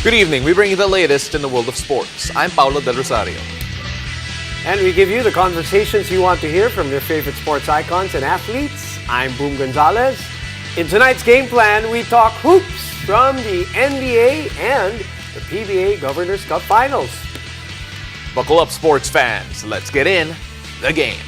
Good evening. We bring you the latest in the world of sports. I'm Paulo Del Rosario. And we give you the conversations you want to hear from your favorite sports icons and athletes. I'm Boom Gonzalez. In tonight's game plan, we talk hoops from the NBA and the PBA Governors Cup Finals. Buckle up, sports fans. Let's get in the game.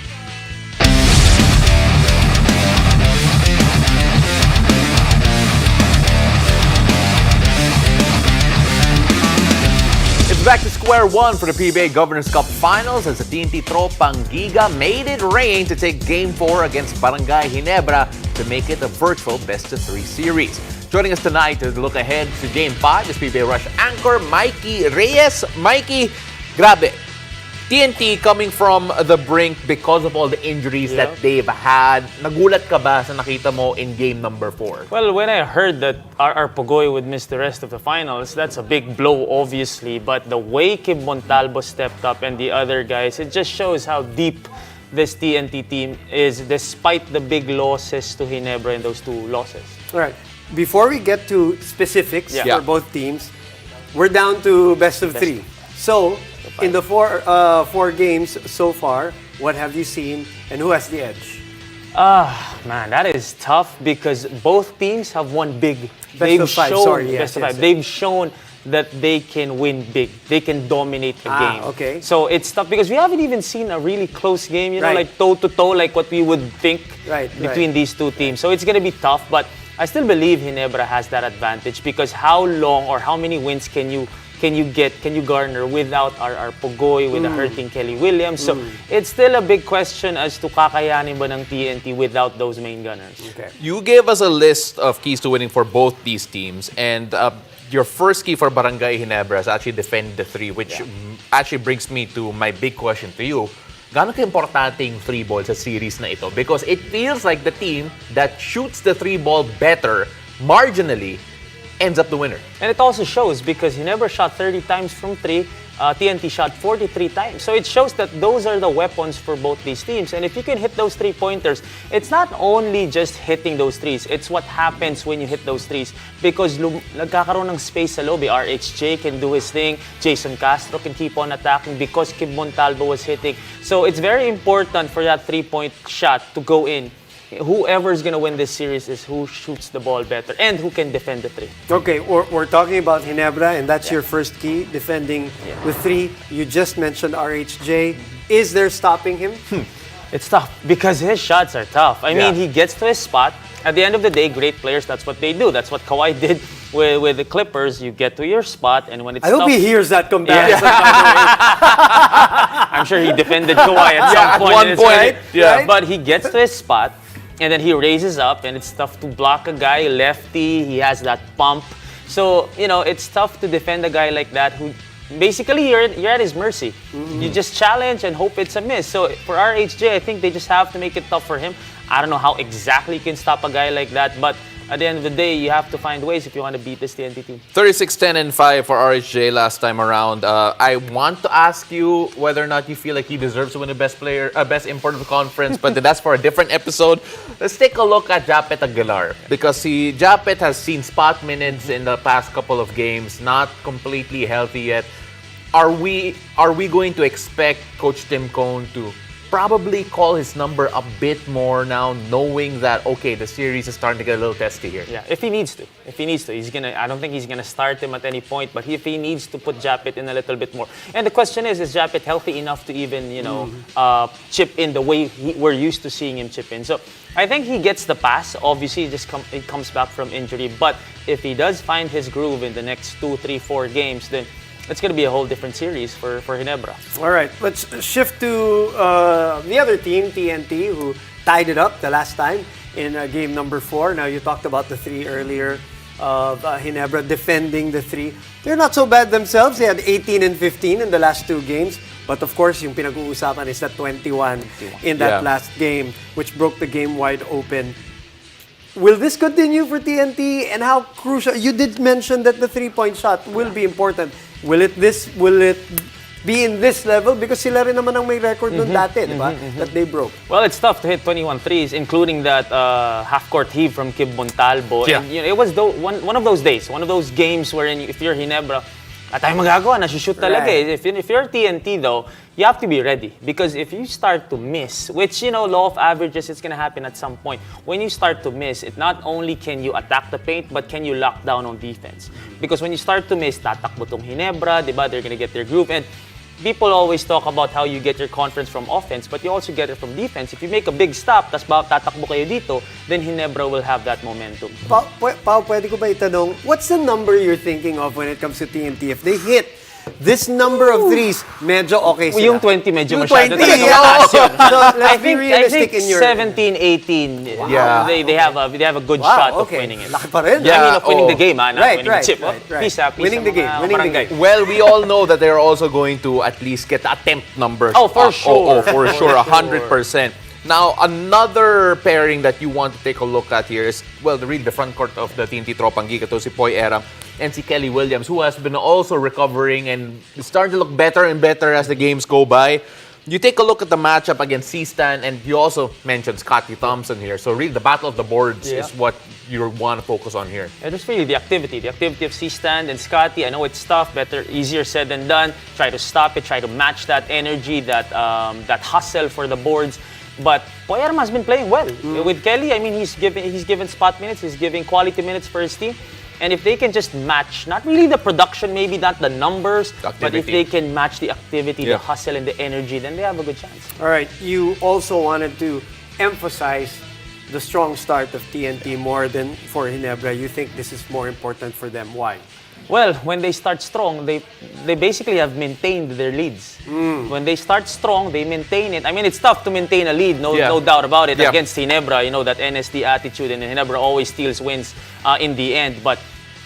It's back to square one for the PBA Governors Cup Finals as the TNT Tropang Giga made it rain to take Game 4 against Barangay Ginebra to make it a virtual best-of-3 series. Joining us tonight to look ahead to Game 5 is PBA Rush anchor Mikey Reyes. Mikey, grabe. TNT coming from the brink because of all the injuries that they've had. Nagulat ka ba sa nakita mo in game number 4? Well, when I heard that our Pogoy would miss the rest of the finals, that's a big blow, obviously. But the way Kim Montalvo stepped up and the other guys, it just shows how deep this TNT team is despite the big losses to Ginebra in those two losses. All right. Before we get to specifics for both teams, we're down to best of 3. So, in the four games so far, what have you seen and who has the edge? Man, that is tough because both teams have won big. Best of 5, sorry. Best of 5. They've shown that they can win big. They can dominate a game. Okay. So it's tough because we haven't even seen a really close game, you know, Right. like toe-to-toe, like what we would think between Right. these two teams. So it's going to be tough, but I still believe Ginebra has that advantage because how long or how many wins can you garner without our Pogoy, with a hurting Kelly Williams? So it's still a big question as to kakayanin ba ng TNT without those main gunners. Okay. You gave us a list of keys to winning for both these teams, and your first key for Barangay Ginebra is actually defend the 3, which actually brings me to my big question to you. Gaano ka-importante yung 3 ball sa series na ito? Because it feels like the team that shoots the 3 ball better, marginally, ends up the winner. And it also shows because Ginebra shot 30 times from 3, TNT shot 43 times. So it shows that those are the weapons for both these teams. And if you can hit those 3-pointers, it's not only just hitting those threes, it's what happens when you hit those threes. Because nagkakaroon ng space sa lobby. RHJ can do his thing, Jason Castro can keep on attacking because Kim Montalvo was hitting. So it's very important for that 3-point shot to go in. Whoever's going to win this series is who shoots the ball better and who can defend the 3. Okay, we're talking about Ginebra, and that's your first key, defending the 3. You just mentioned RHJ. Is there stopping him? It's tough because his shots are tough. I mean, he gets to his spot. At the end of the day, great players, that's what they do. That's what Kawhi did with the Clippers. You get to your spot, and when it's I hope tough, he hears that comparison. I'm sure he defended Kawhi at some point. At one in his point. career. But he gets to his spot, and then he raises up, and it's tough to block a guy, lefty. He has that pump. So, you know, it's tough to defend a guy like that who basically you're at his mercy. You just challenge and hope it's a miss. So for RHJ, I think they just have to make it tough for him. I don't know how exactly you can stop a guy like that, but at the end of the day, you have to find ways if you want to beat this TNT team. 36-10-5 for RHJ last time around. I want to ask you whether or not you feel like he deserves to win the best import of the conference, but that's for a different episode. Let's take a look at Japet Aguilar because Japet has seen spot minutes in the past couple of games, not completely healthy yet. Are we going to expect Coach Tim Cone to probably call his number a bit more now, knowing that, okay, the series is starting to get a little testy here? Yeah, if he needs to. I don't think he's gonna start him at any point, but if he needs to put Japet in a little bit more. And the question is Japet healthy enough to even, chip in the way we're used to seeing him chip in? So I think he gets the pass. Obviously, it comes back from injury. But if he does find his groove in the next 2, 3, 4 games, then it's going to be a whole different series for Ginebra. All right, let's shift to the other team, TNT, who tied it up the last time in game number 4. Now, you talked about the 3 earlier of Ginebra defending the 3. They're not so bad themselves. They had 18 and 15 in the last 2 games. But of course, yung pinag-uusapan is that 21 in that last game, which broke the game wide open. Will this continue for TNT, and how crucial? You did mention that the 3-point shot will be important. Will it be in this level because sila rin naman ang may record nun dati, di ba? That they broke. Well, it's tough to hit 21 threes, including that half-court heave from Kib Montalvo. Yeah. And it was one of those days, one of those games wherein if you're Ginebra, at tayo magagawa, nasushoot talaga eh. If you're TNT though, you have to be ready. Because if you start to miss, which, law of averages, it's gonna happen at some point. When you start to miss, it not only can you attack the paint, but can you lock down on defense. Because when you start to miss, tatakbo tong Ginebra, diba? They're gonna get their groove. And people always talk about how you get your confidence from offense, but you also get it from defense. If you make a big stop, tas tatakbo kayo dito, then Ginebra will have that momentum. Pao, pwede ko ba itanong, what's the number you're thinking of when it comes to TNT? If they hit this number of threes, medyo okay sila. Yung 20 medyo Yung masyado 20, talaga yeah. mataas yun. So, let's I be realistic think in your... 17, 18, Yeah. they have a good shot of winning it. Laki pa rin. Yeah. I mean, of winning the Oh. game, not winning the chip. Right. Peace, Winning the game, winning the game. Well, we all know that they're also going to at least get the attempt numbers. Oh, for sure. Oh, for sure, 100%. Now, another pairing that you want to take a look at here is, well, the front court of the TNT Tropang Giga, to si Poy Era and si Kelly Williams, who has been also recovering and starting to look better and better as the games go by. You take a look at the matchup against C-Stan, and you also mentioned Scotty Thompson here. So really, the battle of the boards is what you want to focus on here. It is really the activity of C-Stand and Scotty. I know it's tough, easier said than done. Try to stop it, try to match that energy, that hustle for the boards. But Poyerma has been playing well. With Kelly, I mean, he's given spot minutes, he's giving quality minutes for his team. And if they can just match, not really the production, maybe not the numbers, but if they can match the activity, the hustle, and the energy, then they have a good chance. All right, you also wanted to emphasize the strong start of TNT more than for Ginebra. You think this is more important for them. Why? Well, when they start strong, they basically have maintained their leads. When they start strong, they maintain it. I mean, it's tough to maintain a lead, no doubt about it. Against Ginebra, that NSD attitude, and Ginebra always steals wins in the end. But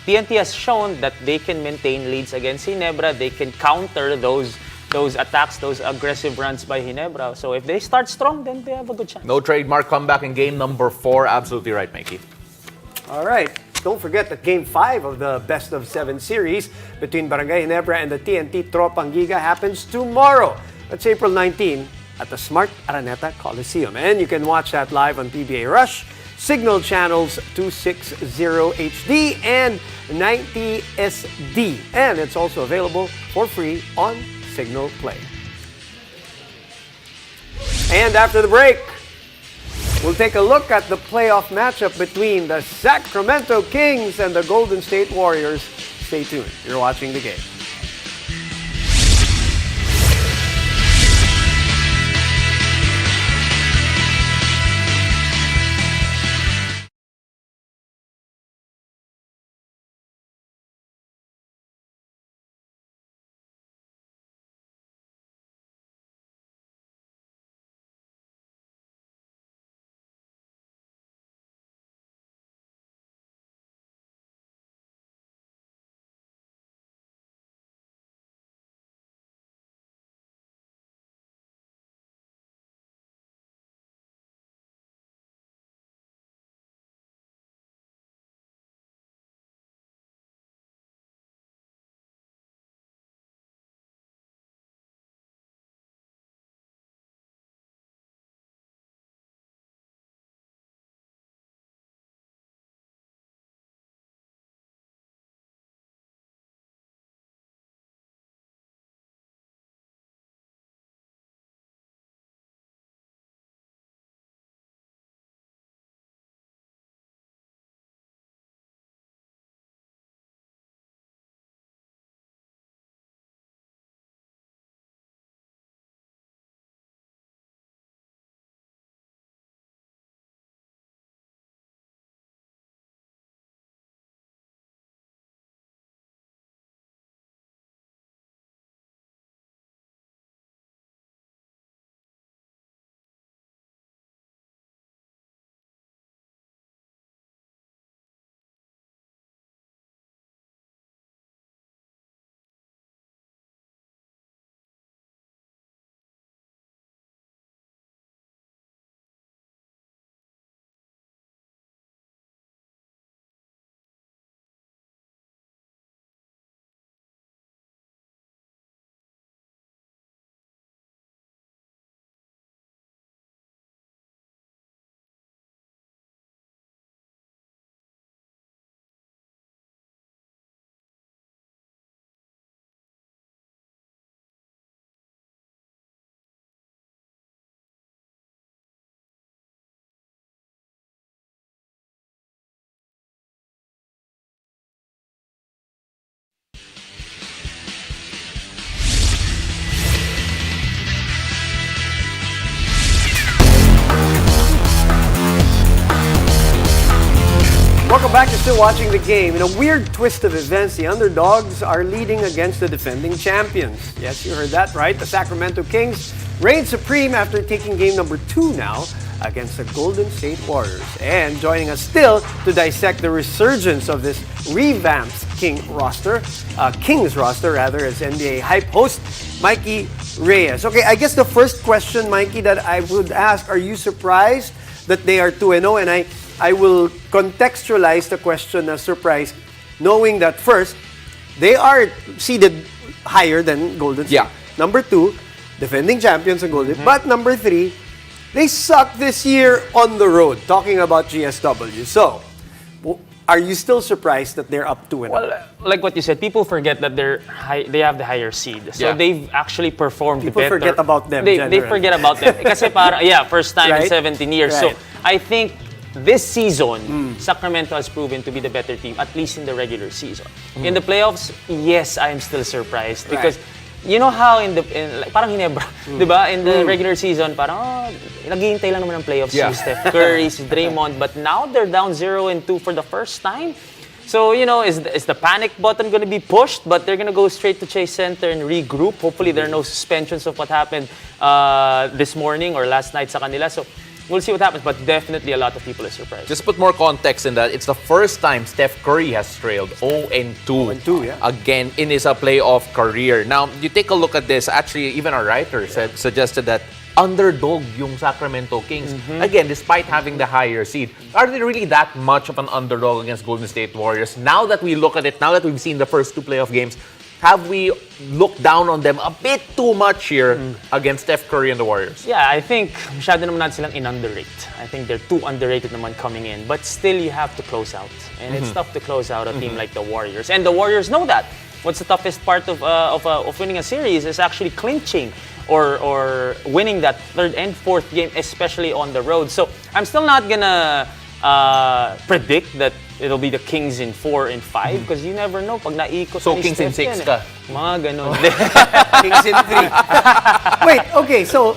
TNT has shown that they can maintain leads against Ginebra. They can counter those attacks, those aggressive runs by Ginebra. So if they start strong, then they have a good chance. No trademark comeback in game number 4. Absolutely right, Mikey. All right. Don't forget that Game 5 of the Best of 7 series between Barangay Ginebra and the TNT Tropang Giga happens tomorrow. That's April 19 at the Smart Araneta Coliseum. And you can watch that live on PBA Rush, Signal Channels 260 HD and 90 SD. And it's also available for free on Signal Play. And after the break, we'll take a look at the playoff matchup between the Sacramento Kings and the Golden State Warriors. Stay tuned. You're watching The Game. Welcome back. You're still watching the game. In a weird twist of events, the underdogs are leading against the defending champions. Yes, you heard that right. The Sacramento Kings reign supreme after taking game number 2 now against the Golden State Warriors. And joining us still to dissect the resurgence of this revamped Kings roster, as NBA hype host, Mikey Reyes. Okay, I guess the first question, Mikey, that I would ask, are you surprised that they are 2-0? And I will contextualize the question as surprise, knowing that first, they are seeded higher than Golden State. Yeah. Number 2, defending champions in Golden State. But number 3, they suck this year on the road, talking about GSW. So, are you still surprised that they're up 2-0? Well, like what you said, people forget that they have the higher seed. So they've actually performed People better. forget about them, They generally. forget about them. Kasi first time in Right? 17 years. Right. So I think this season, Sacramento has proven to be the better team, at least in the regular season. In the playoffs, yes, I am still surprised. Because you know how parang Ginebra, di ba? In the regular season, parang naghihintay lang naman ng playoffs si Steph Curry, si Draymond, but now they're down 0-2 for the first time. So, is the panic button going to be pushed? But they're going to go straight to Chase Center and regroup. Hopefully, there are no suspensions of what happened this morning or last night sa kanila. So, we'll see what happens, but definitely a lot of people are surprised. Just to put more context in that, it's the first time Steph Curry has trailed 0-2 0-2, again in his playoff career. Now, you take a look at this. Actually, even our writer suggested that underdog yung Sacramento Kings. Again, despite having the higher seed, are they really that much of an underdog against Golden State Warriors? Now that we look at it, now that we've seen the first 2 playoff games, have we looked down on them a bit too much here against Steph Curry and the Warriors? Yeah, I think masyado naman natin silang in-underrate. I think they're too underrated naman coming in. But still, you have to close out. And it's tough to close out a team like the Warriors. And the Warriors know that. What's the toughest part of winning a series is actually clinching or winning that 3rd and 4th game, especially on the road. So I'm still not gonna predict that it'll be the Kings in 4 and 5 because you never know pag naikot. So Kings in 6 ka? Mga ganun. Kings in 3. Wait, okay, so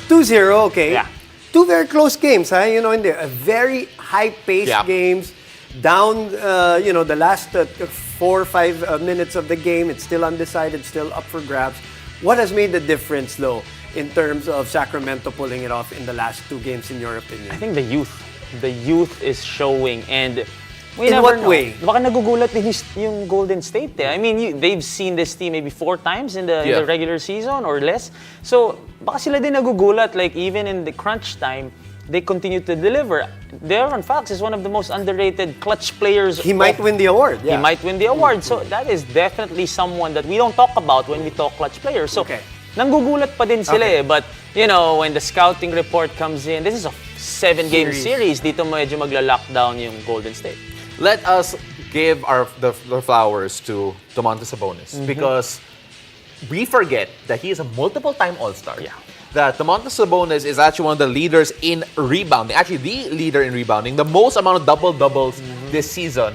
2-0, okay. Yeah. 2 very close games, huh? In there, very high-paced games. Down, the last 4 or 5 minutes of the game, it's still undecided, still up for grabs. What has made the difference, though, in terms of Sacramento pulling it off in the last 2 games, in your opinion? I think the youth. The youth is showing, and we In never what know. way? Baka nagugulat din yung Golden State. I mean, they've seen this team maybe 4 times in the regular season or less. So, baka sila din nagugulat. Like, even in the crunch time, they continue to deliver. De'Aaron Fox is one of the most underrated clutch players. He might win the award. He might win the award. So, that is definitely someone that we don't talk about when we talk clutch players. So, nanggugulat pa din sila eh. But, when the scouting report comes in, this is a 7-game series. Dito medyo magla-lockdown yung Golden State. Let us give the flowers to Domantas Sabonis because we forget that he is a multiple-time All-Star. Yeah. That Domantas Sabonis is actually one of the leaders in rebounding. Actually, the leader in rebounding. The most amount of double-doubles this season.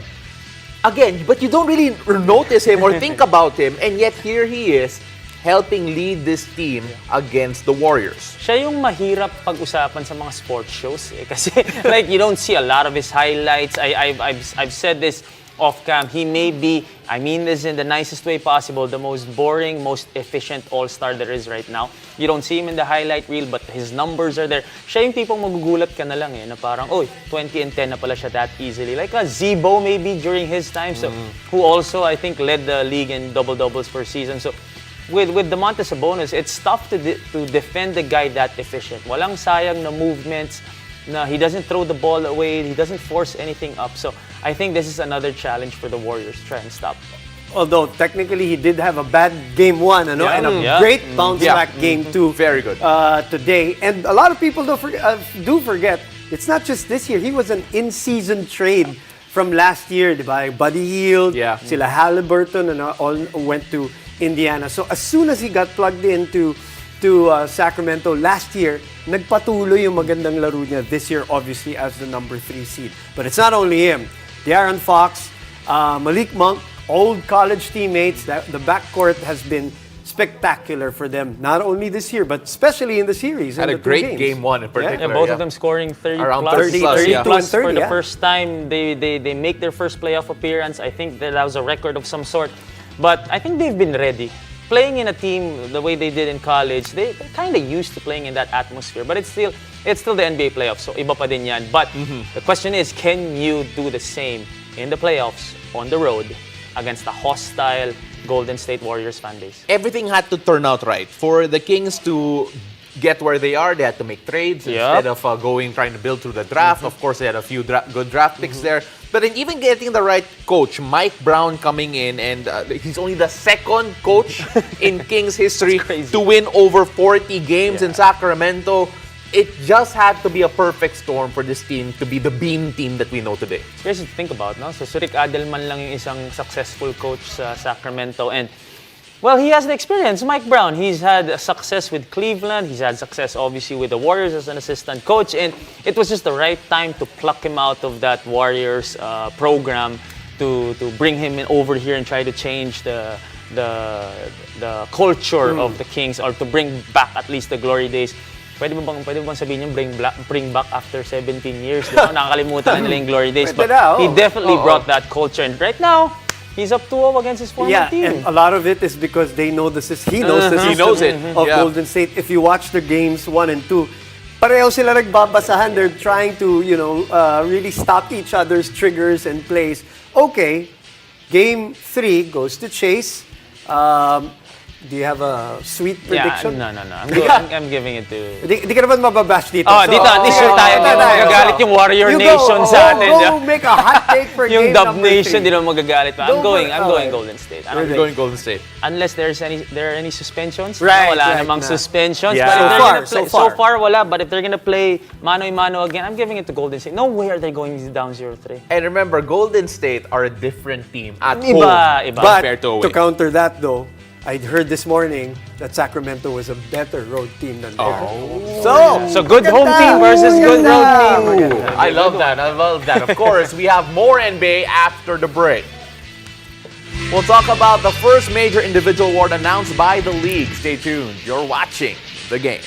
Again, but you don't really notice him or think about him, and yet here he is helping lead this team against the Warriors. Siya yung mahirap pag-usapan sa mga sports shows eh. Kasi like you don't see a lot of his highlights. I've said this off-cam. He may be, I mean this in the nicest way possible, the most boring, most efficient all-star there is right now. You don't see him in the highlight reel, but his numbers are there. Siya yung tipong magugulat ka na lang eh, na parang, 20 and 10 na pala siya that easily. Like a Zebo maybe during his time, so who also, I think, led the league in double-doubles per season. So, with Domantas Sabonis, it's tough to defend the guy that efficient. Walang sayang na movements, na he doesn't throw the ball away, he doesn't force anything up. So I think this is another challenge for the Warriors to try and stop. Although technically he did have a bad game 1, and a great bounce back game 2. Very good. Today, and a lot of people do forget. It's not just this year. He was an in-season trade from last year, diba? Buddy Hield, sila Halliburton, and all went to Indiana. So as soon as he got plugged into Sacramento last year, nagpatuloy yung magandang laro niya this year, obviously as the number 3 seed. But it's not only him. De'Aaron Fox, Malik Monk, old college teammates. The backcourt has been spectacular for them, not only this year, but especially in the series. Had in a the two great games. game one in Yeah. particular. Yeah, both of them scoring 30 Around plus, 30 plus, yeah. plus 32 and 30, for the yeah. first time they make their first playoff appearance. I think that was a record of some sort. But I think they've been ready. Playing in a team the way they did in college, they're kind of used to playing in that atmosphere. But it's still the NBA playoffs, so iba pa din yan. But the question is, can you do the same in the playoffs on the road against a hostile Golden State Warriors fan base? Everything had to turn out right. For the Kings to get where they are, they had to make trades instead of trying to build through the draft. Of course, they had a few good draft picks there. But then even getting the right coach, Mike Brown coming in, and he's only the second coach in Kings history to win over 40 games in Sacramento. It just had to be a perfect storm for this team to be the beam team that we know today. It's crazy to think about, no? So Surik Adelman lang yung isang successful coach sa Sacramento, and well, he has the experience. Mike Brown, he's had success with Cleveland. He's had success, obviously, with the Warriors as an assistant coach. And it was just the right time to pluck him out of that Warriors program to bring him over here and try to change the culture of the Kings, or to bring back at least the glory days. Pwede ba bang sabihin yung bring back after 17 years? Diba? Nakakalimutan na nila yung glory days. But he definitely brought that culture. And right now, he's up 2-0 against his former team. And a lot of it is because they know the system. He knows the system He knows it. of Golden State. If you watch the games 1 and 2, pareho sila nagbabasahan. They're trying to, really stop each other's triggers and plays. Okay, game 3 goes to Chase. Do you have a sweet prediction? No. I'm giving it to... Di ka naman mababash dito. Dito at least sure tayo. Hindi mo magagalit yung Warrior Nation sa atin. Go make a hot take for Yung game Dub number Nation, 3. di naman magagalit pa. I'm going Golden State. I'm going Golden State. Unless there are any suspensions. Right, Wala right, namang na. suspensions. Yeah. But if they're gonna play, So far. wala. But if they're gonna play mano-a-mano again, I'm giving it to Golden State. No way are they going down 0-3. And remember, Golden State are a different team at Iba. home But compared to away. to counter that though, I heard this morning that Sacramento was a better road team than they are. So good home team versus good road team. I love that. Of course, we have more NBA after the break. We'll talk about the first major individual award announced by the league. Stay tuned. You're watching The Game.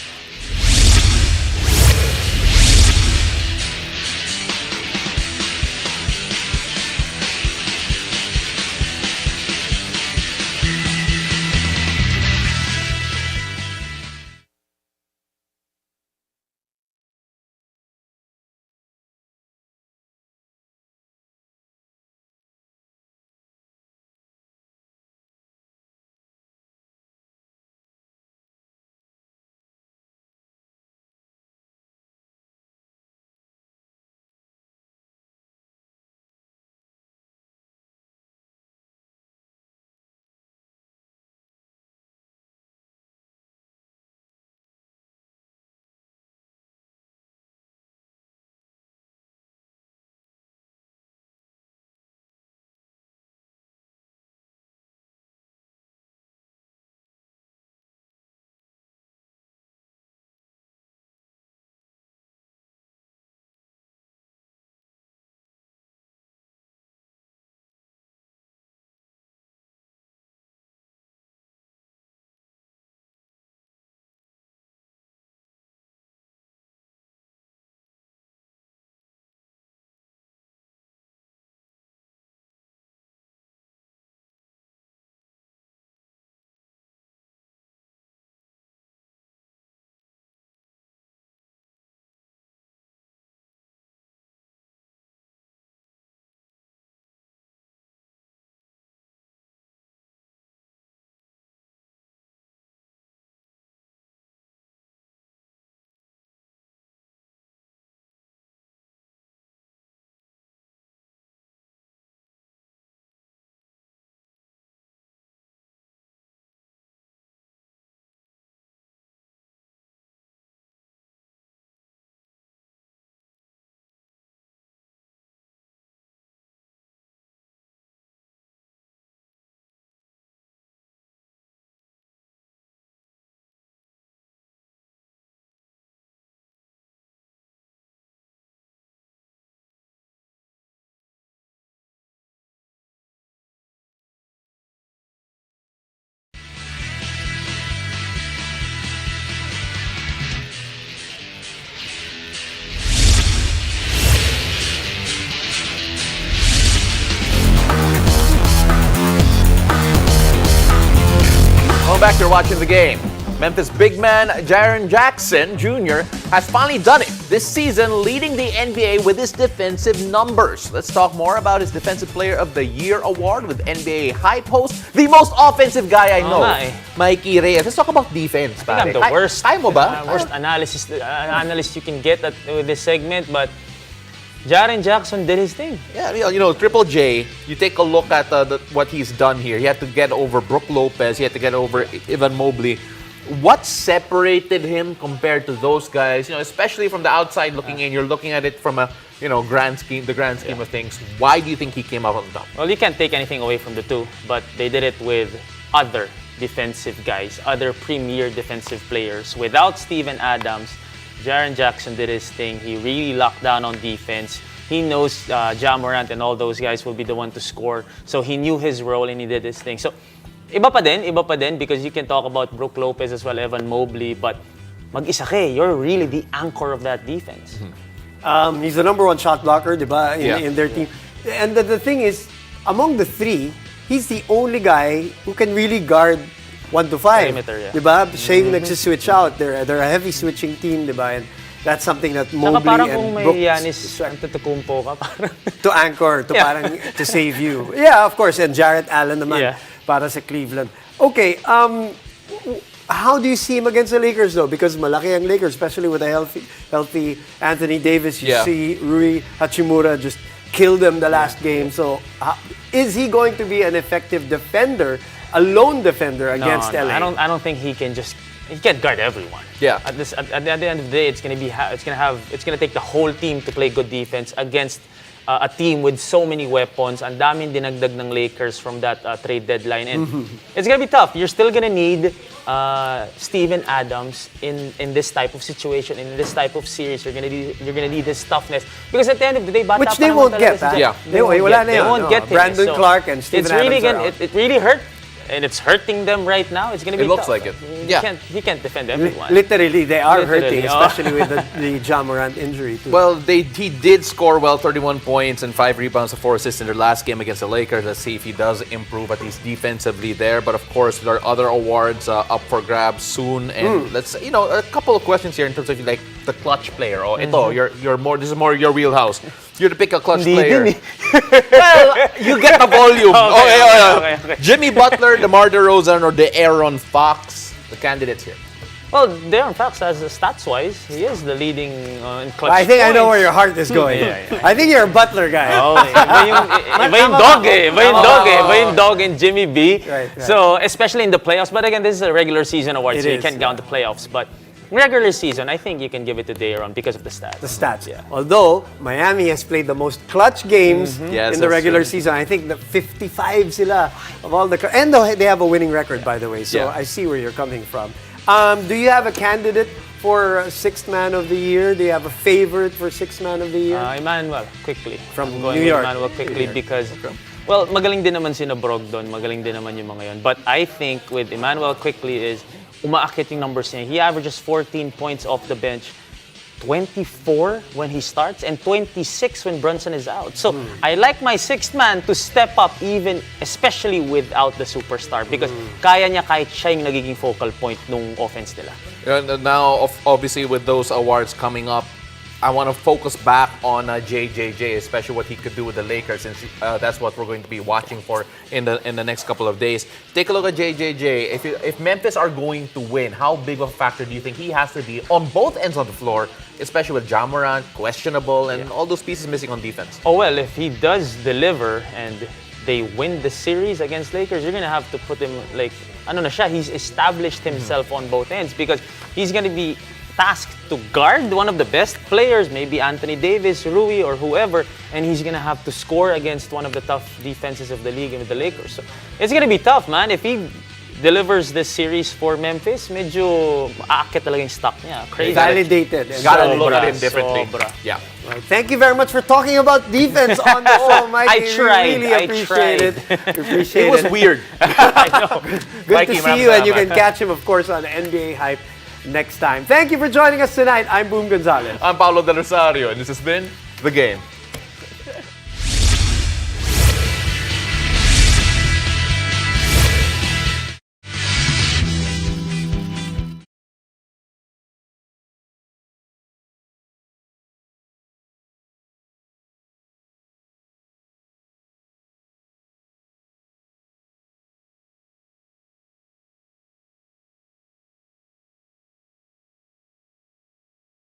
Welcome back. You're watching the game. Memphis big man Jaren Jackson Jr. has finally done it this season, leading the NBA with his defensive numbers. Let's talk more about his Defensive Player of the Year award with NBA hype host, the most offensive guy I know, Mikey Reyes. Let's talk about defense. I think I'm the worst. Kaya mo ba? Worst analyst you can get with this segment, but Jaren Jackson did his thing. Yeah, Triple J, you take a look at what he's done here. He had to get over Brook Lopez. He had to get over Evan Mobley. What separated him compared to those guys? Especially from the outside looking in, you're looking at it from a grand scheme of things. Why do you think he came out on top? Well, you can't take anything away from the two, but they did it with other defensive guys, other premier defensive players. Without Steven Adams, Jaren Jackson did his thing. He really locked down on defense. He knows Ja Morant and all those guys will be the one to score. So he knew his role and he did his thing. So Iba pa din because you can talk about Brook Lopez as well, Evan Mobley, but mag-isa ka, you're really the anchor of that defense. He's the number one shot blocker, diba, in their team. And the thing is, among the three, he's the only guy who can really guard 1 to 5. Perimeter, yeah. Diba? Siya yung nagsiswitch out. They're a heavy switching team, diba? And that's something that Mobley parang and kung may Brooks Giannis Antetokounmpo ka, parang to anchor, parang to save you. Yeah, of course. And Jarrett Allen naman para sa Cleveland. Okay, how do you see him against the Lakers though? Because malaki ang Lakers, especially with a healthy Anthony Davis. You see Rui Hachimura just kill them the last game. So is he going to be an effective defender, a lone defender against LA? I don't think he can't guard everyone. Yeah. At the end of the day, it's gonna take the whole team to play good defense against a team with so many weapons. Ang daming dinagdag ng Lakers from that trade deadline, and it's gonna be tough. You're still gonna need Steven Adams in this type of situation, in this type of series. You're gonna need his toughness because at the end of the day, bata which they won't get. They won't get him. Brandon Clark and Steven Adams. It really hurt. And it's hurting them right now. It's going to be tough. It looks like it. He can't defend everyone. Literally, they are hurting, especially with the Ja Morant injury too. Well, he did score well, 31 points and 5 rebounds and 4 assists in their last game against the Lakers. Let's see if he does improve at least defensively there. But of course, there are other awards up for grabs soon. And let's a couple of questions here in terms of like the clutch player. Oh, you're more. This is more your wheelhouse. You're to pick a clutch player. Well, you get the volume. Okay. Jimmy Butler, DeMar DeRozan, or De'Aaron Fox, the candidates here. Well, De'Aaron Fox, stats-wise, he is the leading in clutch I think points. I know where your heart is going. I think you're a Butler guy. Oh, iba yung dog and Jimmy B. Right. So, especially in the playoffs. But again, this is a regular season award, so you can't count the playoffs. But regular season, I think you can give it to De'Aaron because of the stats. The stats. Yeah. Although, Miami has played the most clutch games in the regular season. I think the 55 sila of all the... And they have a winning record, by the way. So I see where you're coming from. Do you have a candidate for Sixth Man of the Year? Do you have a favorite for Sixth Man of the Year? Emmanuel, quickly. From I'm going New York. with Emmanuel quickly because... Well, magaling din naman sina Brog doon. Magaling din naman yung mga yun. But I think with Emmanuel quickly is... umaakit yung numbers niya. He averages 14 points off the bench, 24 when he starts, and 26 when Brunson is out. So, I like my sixth man to step up even, especially without the superstar because kaya niya kahit siya yung nagiging focal point nung offense nila. Now, obviously, with those awards coming up, I want to focus back on JJJ, especially what he could do with the Lakers, since that's what we're going to be watching for in the next couple of days. Take a look at JJJ. If Memphis are going to win, how big of a factor do you think he has to be on both ends of the floor, especially with Ja Morant, questionable, and all those pieces missing on defense? Oh, well, if he does deliver and they win the series against Lakers, you're going to have to put him like, he's established himself on both ends because he's going to be tasked to guard one of the best players, maybe Anthony Davis, Rui, or whoever, and he's gonna have to score against one of the tough defenses of the league with the Lakers. So it's gonna be tough, man. If he delivers this series for Memphis, medyo aakit talaga yung stock niya. Crazy. Validated. Gotta look at him differently. Yeah. Right. Thank you very much for talking about defense on the show, Mike. I tried. Really appreciate it. It was weird. I know. Good to see you, and you can catch him, of course, on NBA Hype next time. Thank you for joining us tonight. I'm Boom Gonzalez. I'm Paulo Del Rosario, and this has been The Game.